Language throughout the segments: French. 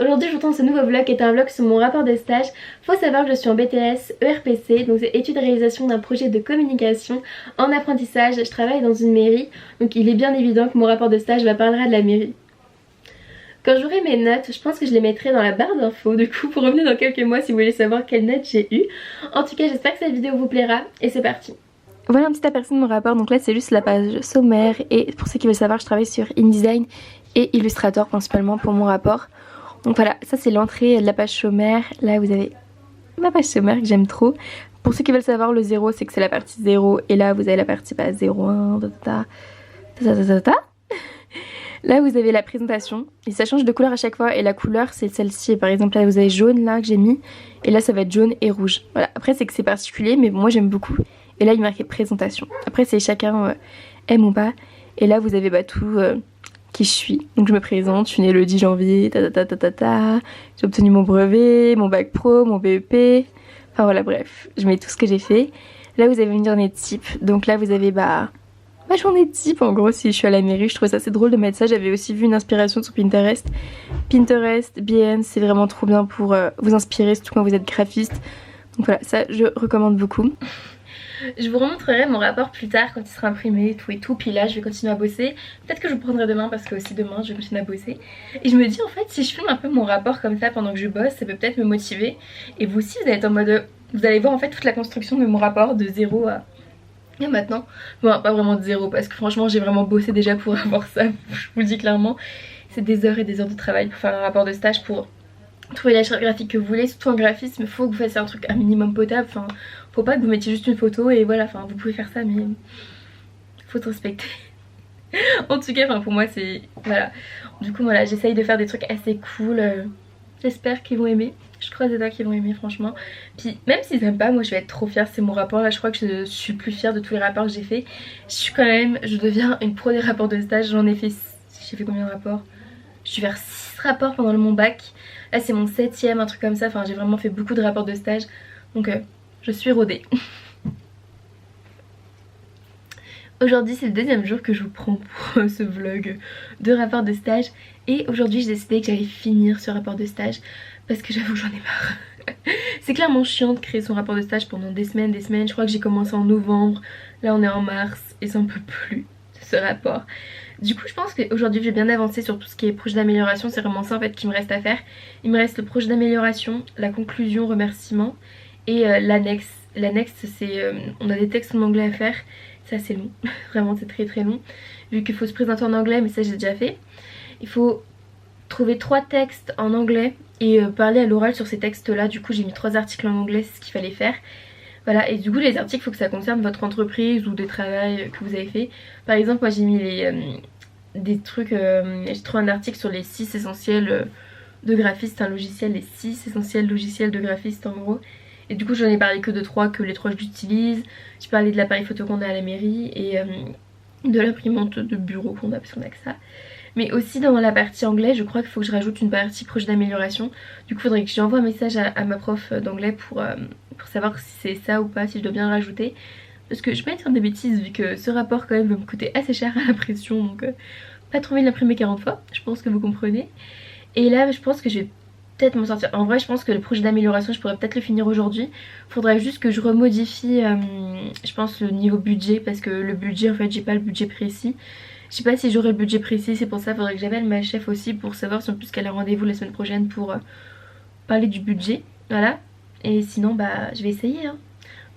aujourd'hui je vous tourne ce nouveau vlog qui est un vlog sur mon rapport de stage. Faut savoir que je suis en BTS ERPC, donc c'est études et réalisation d'un projet de communication en apprentissage. Je travaille dans une mairie, donc il est bien évident que mon rapport de stage parlera de la mairie. Quand j'aurai mes notes, je pense que je les mettrai dans la barre d'infos, du coup pour revenir dans quelques mois si vous voulez savoir quelles notes j'ai eu. En tout cas j'espère que cette vidéo vous plaira et c'est parti. Voilà un petit aperçu de mon rapport, donc là c'est juste la page sommaire et pour ceux qui veulent savoir je travaille sur InDesign et Illustrator principalement pour mon rapport. Donc voilà, ça c'est l'entrée de la page sommaire. Là vous avez ma page sommaire que j'aime trop. Pour ceux qui veulent savoir, le 0 c'est que c'est la partie 0 et là vous avez la partie 01, Là vous avez la présentation et ça change de couleur à chaque fois et la couleur c'est celle-ci. Par exemple là vous avez jaune là que j'ai mis et là ça va être jaune et rouge. Voilà, après c'est que c'est particulier mais moi j'aime beaucoup. Et là il est marqué présentation. Après c'est chacun aime ou pas. Et là vous avez tout qui je suis. Donc je me présente, je suis née le 10 janvier, j'ai obtenu mon brevet, mon bac pro, mon BEP. Enfin voilà bref, je mets tout ce que j'ai fait. Là vous avez une journée type. Donc là vous avez ma journée type en gros si je suis à la mairie. Je trouvais ça assez drôle de mettre ça. J'avais aussi vu une inspiration sur Pinterest. Pinterest, BN, c'est vraiment trop bien pour vous inspirer, surtout quand vous êtes graphiste. Donc voilà, ça je recommande beaucoup. Je vous remontrerai mon rapport plus tard quand il sera imprimé et tout. Puis là je vais continuer à bosser. Peut-être que je vous prendrai demain parce que aussi demain je vais continuer à bosser. Et je me dis en fait si je filme un peu mon rapport comme ça pendant que je bosse, ça peut peut-être me motiver. Et vous aussi vous allez être en mode... Vous allez voir en fait toute la construction de mon rapport de 0 à... Et maintenant, bon pas vraiment de 0 parce que franchement j'ai vraiment bossé déjà pour avoir ça. Je vous le dis clairement. C'est des heures et des heures de travail pour faire un rapport de stage, pour trouver la charte graphique que vous voulez. Surtout en graphisme, il faut que vous fassiez un truc un minimum potable. Enfin, faut pas que vous mettiez juste une photo et voilà, enfin vous pouvez faire ça mais faut te respecter. En tout cas, enfin pour moi c'est... Voilà. Du coup voilà, j'essaye de faire des trucs assez cool. J'espère qu'ils vont aimer. Je croise les doigts qu'ils vont aimer franchement. Puis même s'ils aiment pas, moi je vais être trop fière. C'est mon rapport là, je crois que je suis plus fière de tous les rapports que j'ai fait. Je deviens une pro des rapports de stage. J'en ai fait... J'ai fait combien de rapports? Je suis vers 6 rapports pendant mon bac. Là c'est mon 7ème, un truc comme ça. Enfin j'ai vraiment fait beaucoup de rapports de stage. Donc je suis rodée. Aujourd'hui c'est le deuxième jour que je vous prends pour ce vlog de rapport de stage. Et aujourd'hui j'ai décidé que j'allais finir ce rapport de stage parce que j'avoue que j'en ai marre. C'est clairement chiant de créer son rapport de stage pendant des semaines, des semaines. Je crois que j'ai commencé en novembre, là on est en mars et ça en peut plus ce rapport. Du coup je pense qu'aujourd'hui j'ai bien avancé sur tout ce qui est projet d'amélioration. C'est vraiment ça en fait qui me reste à faire. Il me reste le projet d'amélioration, la conclusion, remerciement et l'annexe. L'annexe c'est... on a des textes en anglais à faire. C'est assez long, vraiment c'est très long. Vu qu'il faut se présenter en anglais, mais ça j'ai déjà fait. Il faut trouver 3 textes en anglais et parler à l'oral sur ces textes là. Du coup j'ai mis 3 articles en anglais, c'est ce qu'il fallait faire. Voilà, et du coup les articles il faut que ça concerne votre entreprise ou des travails que vous avez fait. Par exemple moi j'ai mis des trucs, j'ai trouvé un article sur les 6 essentiels de graphiste, un logiciel, les 6 essentiels logiciels de graphiste en gros. Et du coup j'en ai parlé que de 3, que les 3 j'utilise. J'ai parlé de l'appareil photo qu'on a à la mairie et de l'imprimante de bureau qu'on a parce qu'on a que ça. Mais aussi dans la partie anglais je crois qu'il faut que je rajoute une partie projet d'amélioration. Du coup il faudrait que j'envoie un message à ma prof d'anglais pour savoir si c'est ça ou pas, si je dois bien le rajouter. Parce que je vais pas dire des bêtises vu que ce rapport quand même va me coûter assez cher à l'impression. Donc pas trop envie de l'imprimer 40 fois, je pense que vous comprenez. Et là je pense que je vais peut-être m'en sortir. En vrai je pense que le projet d'amélioration je pourrais peut-être le finir aujourd'hui. Faudrait juste que je remodifie je pense le niveau budget parce que le budget en fait j'ai pas le budget précis. Je sais pas si j'aurai le budget précis, c'est pour ça faudrait que j'appelle ma chef aussi pour savoir si on peut se caler un rendez-vous la semaine prochaine pour parler du budget. Voilà. Et sinon je vais essayer hein.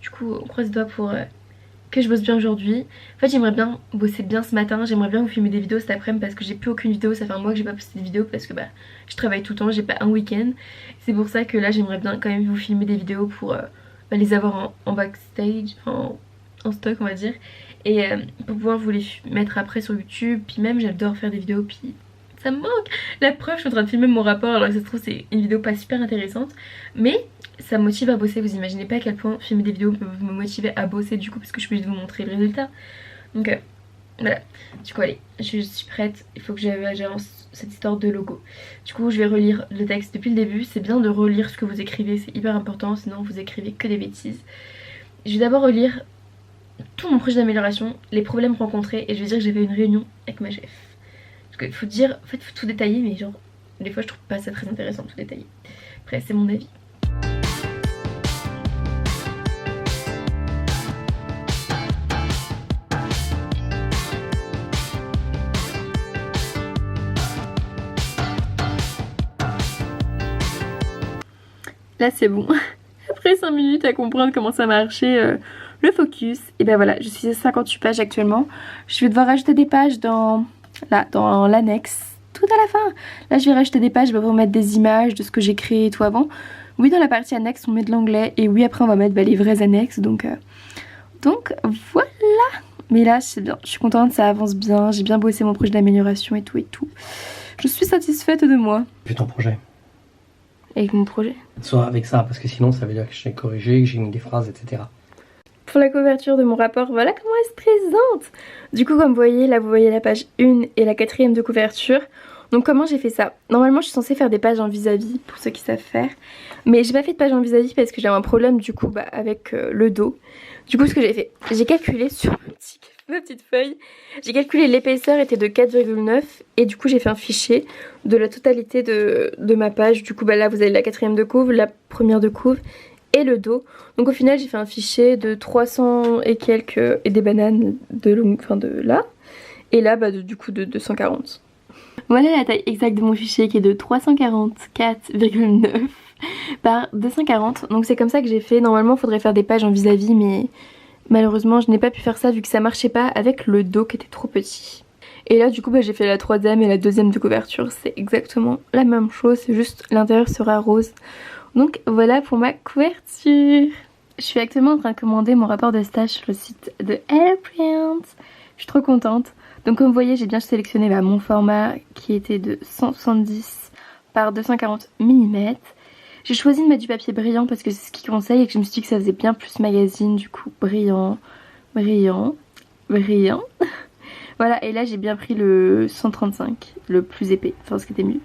Du coup on croise les doigts pour que je bosse bien aujourd'hui. En fait j'aimerais bien bosser bien ce matin. J'aimerais bien vous filmer des vidéos cet après-midi parce que j'ai plus aucune vidéo. Ça fait un mois que j'ai pas posté de vidéo parce que je travaille tout le temps, j'ai pas un week-end. C'est pour ça que là j'aimerais bien quand même vous filmer des vidéos pour les avoir en backstage, en stock on va dire. Et pour pouvoir vous les mettre après sur YouTube. Puis même j'adore faire des vidéos puis ça me manque. La preuve je suis en train de filmer mon rapport alors que ça se trouve c'est une vidéo pas super intéressante. Mais ça me motive à bosser, vous imaginez pas à quel point filmer des vidéos peut me motiver à bosser du coup parce que je peux vous montrer le résultat. Donc voilà, du coup allez, je suis prête, il faut que j'avance cette histoire de logo. Du coup je vais relire le texte depuis le début, c'est bien de relire ce que vous écrivez, c'est hyper important sinon vous écrivez que des bêtises. Je vais d'abord relire tout mon projet d'amélioration, les problèmes rencontrés et je vais dire que j'avais une réunion avec ma chef. Parce qu'il faut dire, en fait il faut tout détailler mais genre des fois je trouve pas ça très intéressant tout détaillé. Après c'est mon avis. Là c'est bon. Après 5 minutes à comprendre comment ça marchait le focus. Et ben voilà, je suis à 58 pages actuellement. Je vais devoir rajouter des pages dans l'annexe. Tout à la fin. Là je vais rajouter des pages, je vais vous mettre des images de ce que j'ai créé et tout avant. Oui, dans la partie annexe on met de l'anglais. Et oui, après on va mettre les vraies annexes. Donc voilà. Mais là c'est bien, je suis contente, ça avance bien. J'ai bien bossé mon projet d'amélioration et tout et tout. Je suis satisfaite de moi. Puis ton projet. Avec mon projet. Soit avec ça, parce que sinon ça veut dire que j'ai corrigé, que j'ai mis des phrases, etc. Pour la couverture de mon rapport, voilà comment elle se présente. Du coup, comme vous voyez, là vous voyez la page 1 et la 4e de couverture. Donc comment j'ai fait ça? Normalement je suis censée faire des pages en vis-à-vis pour ceux qui savent faire. Mais j'ai pas fait de page en vis-à-vis parce que j'avais un problème du coup avec le dos. Du coup ce que j'ai fait, j'ai calculé sur ma petite feuille, j'ai calculé l'épaisseur était de 4,9 et du coup j'ai fait un fichier de la totalité de ma page. Du coup là vous avez la 4e de couve, la première de couve et le dos. Donc au final j'ai fait un fichier de 300 et quelques et des bananes de longue, enfin de là. Et là du coup de 240. Voilà la taille exacte de mon fichier qui est de 344,9 par 240. Donc c'est comme ça que j'ai fait. Normalement il faudrait faire des pages en vis-à-vis mais malheureusement je n'ai pas pu faire ça vu que ça marchait pas avec le dos qui était trop petit. Et là du coup j'ai fait la 3e et la 2e de couverture. C'est exactement la même chose, c'est juste l'intérieur sera rose. Donc voilà pour ma couverture. Je suis actuellement en train de commander mon rapport de stage sur le site de Airprint. Je suis trop contente. Donc comme vous voyez j'ai bien sélectionné mon format qui était de 170 par 240 mm. J'ai choisi de mettre du papier brillant parce que c'est ce qu'ils conseillent et que je me suis dit que ça faisait bien plus magazine, du coup brillant, brillant, brillant. Voilà, et là j'ai bien pris le 135, le plus épais, enfin ce qui était mieux.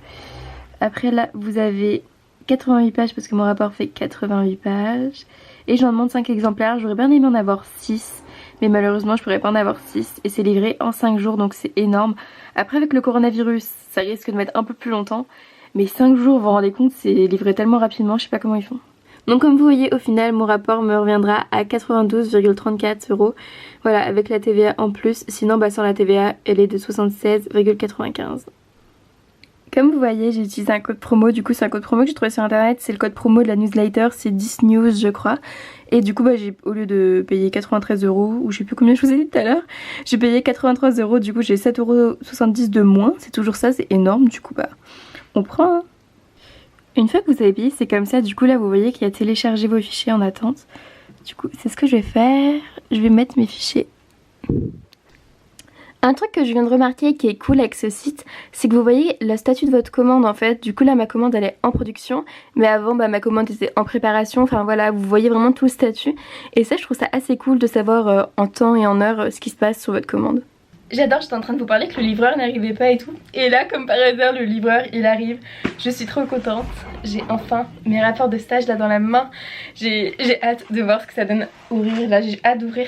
Après là vous avez 88 pages parce que mon rapport fait 88 pages. Et j'en demande 5 exemplaires, j'aurais bien aimé en avoir 6. Mais malheureusement je pourrais pas en avoir 6 et c'est livré en 5 jours donc c'est énorme. Après avec le coronavirus ça risque de mettre un peu plus longtemps. Mais 5 jours, vous vous rendez compte, c'est livré tellement rapidement, je sais pas comment ils font. Donc comme vous voyez au final mon rapport me reviendra à 92,34 €. Voilà, avec la TVA en plus, sinon sans la TVA elle est de 76,95 €. Comme vous voyez j'ai utilisé un code promo, du coup c'est un code promo que j'ai trouvé sur internet, c'est le code promo de la newsletter, c'est 10 news je crois. Et du coup j'ai, au lieu de payer 93 €, ou je sais plus combien je vous ai dit tout à l'heure, j'ai payé 83 €, du coup j'ai 7,70 € de moins, c'est toujours ça, c'est énorme, du coup on prend. Hein. Une fois que vous avez payé c'est comme ça, du coup là vous voyez qu'il y a téléchargé vos fichiers en attente. Du coup c'est ce que je vais faire, je vais mettre mes fichiers. Un truc que je viens de remarquer qui est cool avec ce site, c'est que vous voyez le statut de votre commande en fait. Du coup là ma commande elle est en production, mais avant ma commande était en préparation. Enfin voilà, vous voyez vraiment tout le statut. Et ça je trouve ça assez cool de savoir en temps et en heure ce qui se passe sur votre commande. J'adore, j'étais en train de vous parler que le livreur n'arrivait pas et tout. Et là comme par hasard le livreur il arrive. Je suis trop contente. J'ai enfin mes rapports de stage là dans la main. J'ai hâte de voir ce que ça donne ouvrir. Là j'ai hâte d'ouvrir,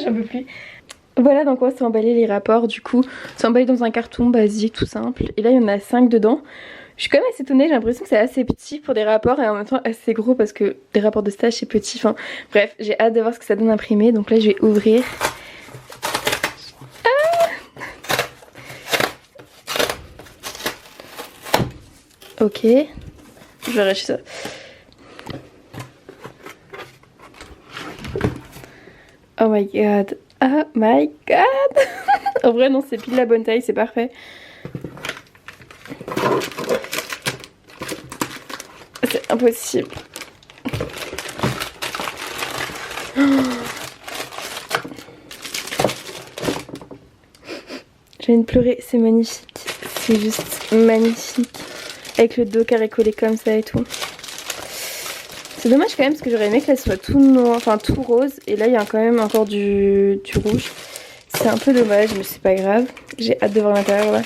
j'en peux plus. Voilà dans quoi c'est emballé les rapports, du coup c'est emballé dans un carton basique tout simple. Et là il y en a 5 dedans. Je suis quand même assez étonnée, j'ai l'impression que c'est assez petit pour des rapports et en même temps assez gros parce que des rapports de stage c'est petit. Enfin bref, j'ai hâte de voir ce que ça donne imprimé. Donc là je vais ouvrir. Ok, je vais arracher ça. Oh my god. Oh my god. En vrai non c'est pile la bonne taille, c'est parfait. C'est impossible. Je viens de pleurer, c'est magnifique. C'est juste magnifique. Avec le dos carré collé comme ça et tout. C'est dommage quand même parce que j'aurais aimé que là soit tout noir, enfin tout rose. Et là il y a quand même encore du rouge. C'est un peu dommage mais c'est pas grave. J'ai hâte de voir l'intérieur là.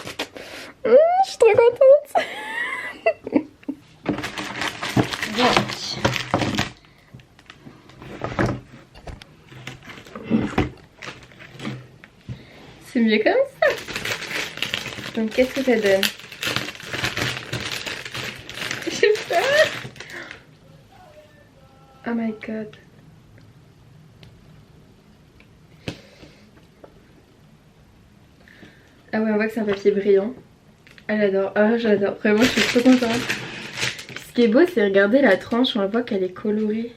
Je suis trop contente. C'est mieux comme ça. Donc qu'est-ce que ça donne? Oh my god. Ah ouais, on voit que c'est un papier brillant. Ah j'adore, ah j'adore, vraiment je suis trop contente. Ce qui est beau c'est regarder la tranche, on voit qu'elle est colorée.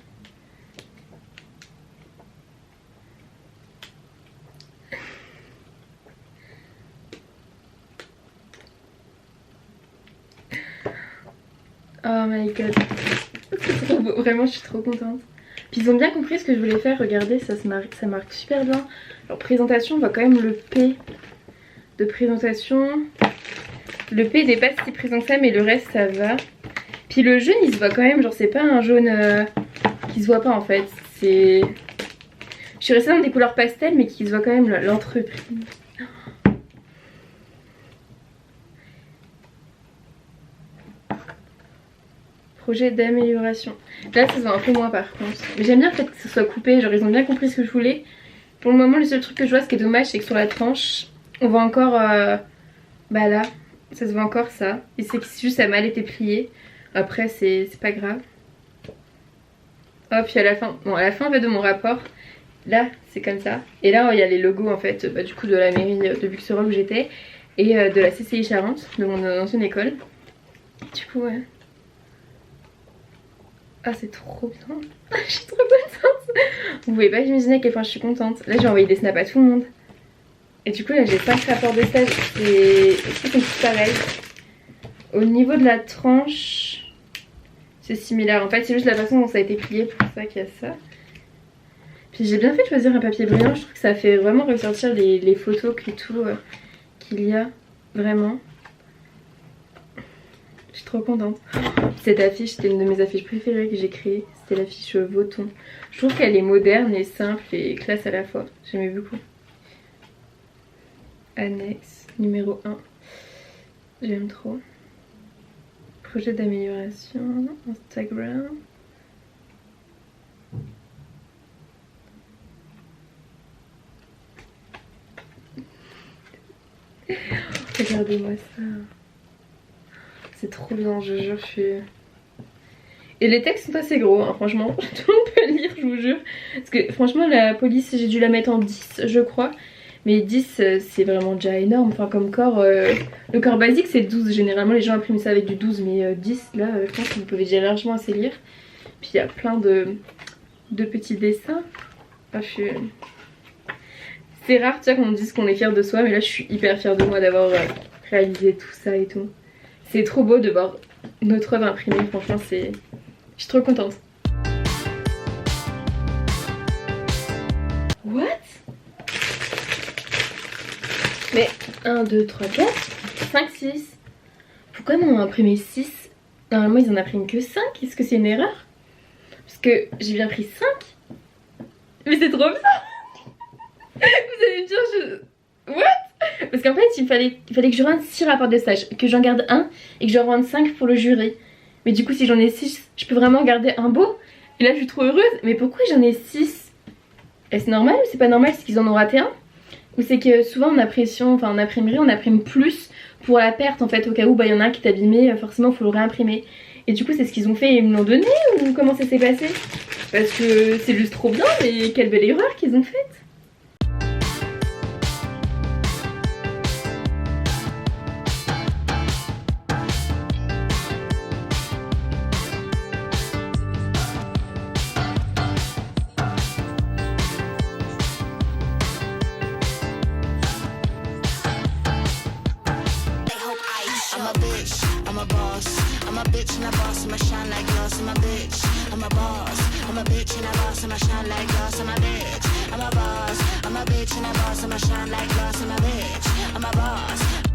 Oh my god, c'est trop beau, vraiment je suis trop contente. Puis ils ont bien compris ce que je voulais faire, regardez ça marque super bien. Alors présentation, on voit quand même le P de présentation. Le P n'est pas si présent que ça mais le reste ça va. Puis le jaune il se voit quand même, genre c'est pas un jaune qui se voit pas en fait. C'est... Je suis restée dans des couleurs pastel mais qui se voit quand même l'entreprise. Projet d'amélioration. Là ça se voit un peu moins par contre. Mais j'aime bien le fait que ce soit coupé, genre ils ont bien compris ce que je voulais. Pour le moment le seul truc que je vois, ce qui est dommage, c'est que sur la tranche, on voit encore... bah là, ça se voit encore ça. Et c'est juste ça a mal été plié. Après c'est pas grave. Oh puis à la fin, bon à la fin en fait, de mon rapport, là c'est comme ça. Et là il y a les logos en fait, du coup de la mairie de Buxerolles où j'étais. Et de la CCI Charente, de mon ancienne école. Du coup ouais. Ah c'est trop bien. Je suis trop contente. Vous pouvez pas imaginer à quel point je suis contente. Là j'ai envoyé des snaps à tout le monde. Et du coup là j'ai 5 rapports de stage. C'est tous pareil. Au niveau de la tranche, c'est similaire. En fait c'est juste la façon dont ça a été plié, pour ça qu'il y a ça. Puis j'ai bien fait de choisir un papier brillant. Je trouve que ça fait vraiment ressortir les photos et tout qu'il y a. Vraiment. Je suis trop contente. Cette affiche, c'était une de mes affiches préférées que j'ai créée. C'était l'affiche Voton. Je trouve qu'elle est moderne et simple et classe à la fois. J'aimais beaucoup. Annexe numéro 1. J'aime trop. Projet d'amélioration. Instagram. Regardez-moi ça. C'est trop bien, je jure, je suis... Et les textes sont assez gros, hein, franchement. Tout le monde peut lire, je vous jure. Parce que franchement, la police, j'ai dû la mettre en 10, je crois. Mais 10, c'est vraiment déjà énorme. Enfin, comme corps... Le corps basique, c'est 12. Généralement, les gens impriment ça avec du 12. Mais 10, là, je pense que vous pouvez déjà largement assez lire. Puis il y a plein de petits dessins. Enfin, je suis... C'est rare, tu sais, qu'on me dise qu'on est fier de soi. Mais là, je suis hyper fière de moi d'avoir réalisé tout ça et tout. C'est trop beau de voir notre œuvre imprimée, franchement c'est... Je suis trop contente. What? Mais 1, 2, 3, 4, 5, 6. Pourquoi ils m'ont imprimé 6? Normalement ils en impriment que 5, est-ce que c'est une erreur? Parce que j'ai bien pris 5. Mais c'est trop bien. Vous allez me dire What? Parce qu'en fait il fallait que je rende 6 rapports de stage, que j'en garde un et que je rende 5 pour le jury. Mais du coup si j'en ai 6, je peux vraiment garder un beau. Et là je suis trop heureuse. Mais pourquoi j'en ai 6? Est-ce normal ou c'est pas normal? C'est qu'ils en ont raté un? Ou c'est que souvent en impression, enfin en imprimerie on imprime plus pour la perte en fait, au cas où il y en a un qui est abîmé, forcément il faut le réimprimer. Et du coup c'est ce qu'ils ont fait et ils me l'ont donné, ou comment ça s'est passé? Parce que c'est juste trop bien, mais quelle belle erreur qu'ils ont faite. I'm a bitch and a boss, I'ma shine like glass. I'm a bitch, I'm a boss. I'm a bitch and a boss, I'ma shine like glass. I'm a bitch, I'm a boss. I'm a bitch and a boss, I'ma shine like glass. I'm a bitch, I'm a boss.